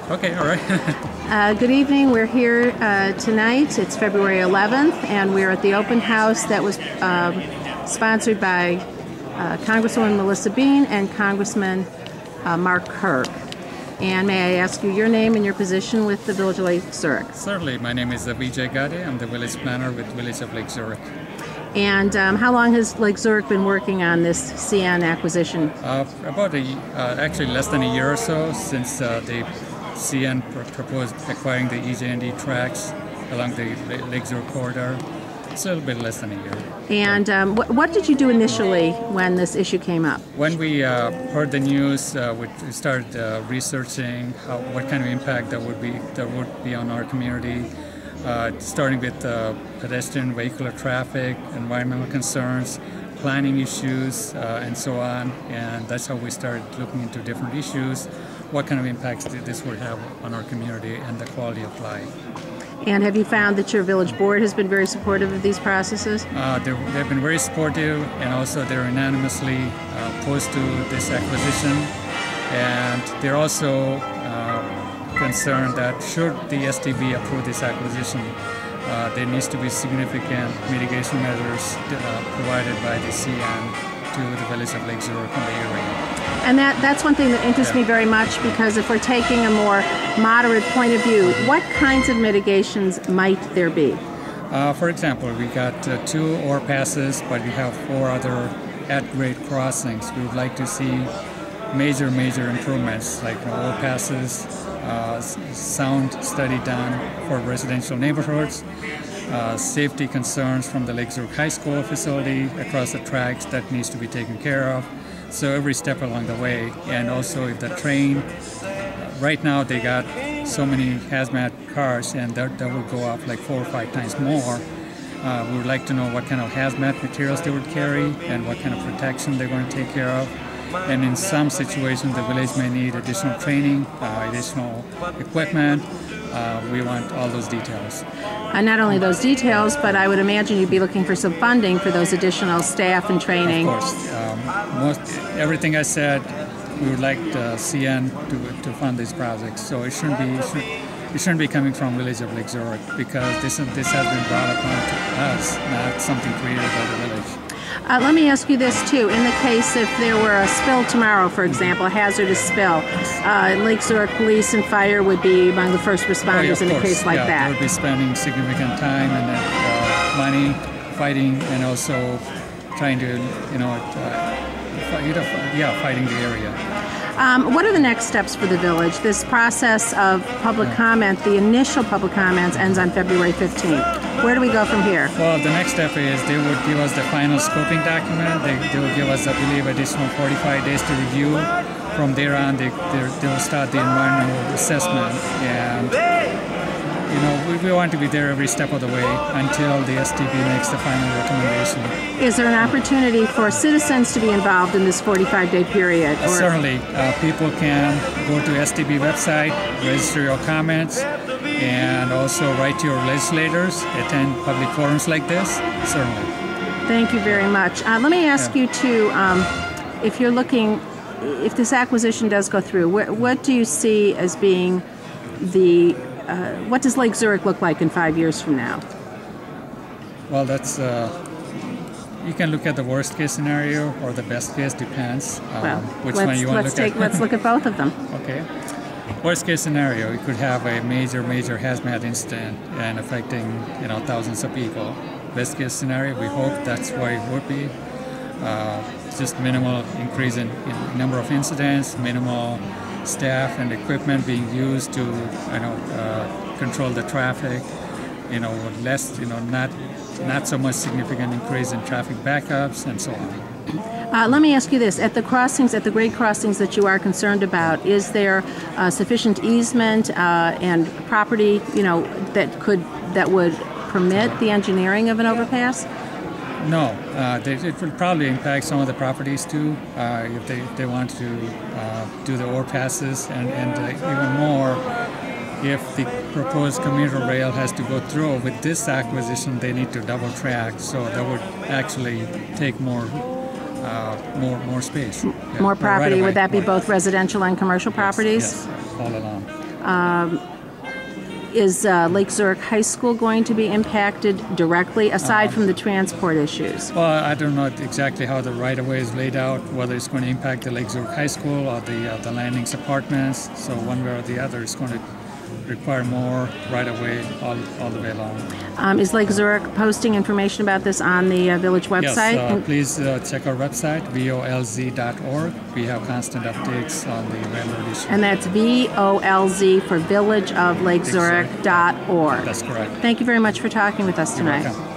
Okay, all right. Good evening. We're here tonight. It's February 11th, and we're at the open house that was sponsored by Congresswoman Melissa Bean and Congressman Mark Kirk. And may I ask you your name and your position with the Village of Lake Zurich? Certainly. My name is EJ&E. I'm the village planner with Village of Lake Zurich. And how long has Lake Zurich been working on this CN acquisition? About actually less than a year or so since the CN proposed acquiring the EJ&E tracks along the Lake Zurich corridor. It's a little bit less than a year. And what did you do initially when this issue came up? When we heard the news, we started researching what kind of impact that would be on our community, starting with pedestrian vehicular traffic, environmental concerns, planning issues, and so on. And that's how we started looking into different issues, what kind of impacts this would have on our community and the quality of life. And have you found that your village board has been very supportive of these processes? They've been very supportive, and also they're unanimously opposed to this acquisition. And they're also concerned that should the STB approve this acquisition, there needs to be significant mitigation measures provided by the CN to the village of Lake Zurich and the area. And that's one thing that interests me very much, because if we're taking a more moderate point of view, what kinds of mitigations might there be? For example, we got 2 overpasses, but we have 4 other at-grade crossings. We would like to see major improvements, like overpasses, sound study done for residential neighborhoods, safety concerns from the Lake Zurich High School facility across the tracks that needs to be taken care of. So every step along the way. And also if the train, right now they got so many hazmat cars, and that will go up like 4 or 5 times more. We would like to know what kind of hazmat materials they would carry and what kind of protection they're going to take care of. And in some situations, the village may need additional training, additional equipment. We want all those details. Not only those details, but I would imagine you'd be looking for some funding for those additional staff and training. Of course. Everything I said, we would like the CN to fund these projects. So it shouldn't be coming from Village of Lake Zurich, because this has been brought upon to us, not something created by the village. Let me ask you this too. In the case if there were a spill tomorrow, for example, a hazardous spill, Lake Zurich Police and Fire would be among the first responders in a case like that. They would be spending significant time and money fighting, and also trying to, fighting the area. What are the next steps for the village? This process of public comment, the initial public comments, ends on February 15th. Where do we go from here? Well, the next step is they would give us the final scoping document. They will give us, I believe, additional 45 days to review. From there on, they will start the environmental assessment. And, we want to be there every step of the way until the STB makes the final recommendation. Is there an opportunity for citizens to be involved in this 45-day period? Certainly. People can go to STB website, register your comments, and also write to your legislators, attend public forums like this. Certainly. Thank you very much. Let me ask you too, if this acquisition does go through, what do you see as being what does Lake Zurich look like in 5 years from now? Well, that's you can look at the worst case scenario or the best case, depends which one you want to look at. Let's look at both of them. Okay. Worst case scenario, you could have a major hazmat incident and affecting thousands of people. Best case scenario, we hope that's what it would be. Just minimal increase in number of incidents, minimal staff and equipment being used to control the traffic. Less, not so much significant increase in traffic backups and so on. Let me ask you this: at the grade crossings that you are concerned about, is there sufficient easement and property, that would permit the engineering of an overpass? No, it will probably impact some of the properties too, if they want to do the overpasses, and even more if the proposed commuter rail has to go through. With this acquisition, they need to double track, so that would actually take more space. More property. Would that be both residential and commercial properties? Yes, all along. Is Lake Zurich High School going to be impacted directly, aside from the transport issues? Well, I don't know exactly how the right-of-way is laid out, whether it's going to impact the Lake Zurich High School or the landings apartments. So one way or the other, it's going to require more right-of-way all the way along. Is Lake Zurich posting information about this on the village website? Yes, please check our website, volz.org. We have constant updates on the landlord issue. And that's VOLZ for Village of Lake Zurich.org. That's correct. Thank you very much for talking with us tonight. You're welcome.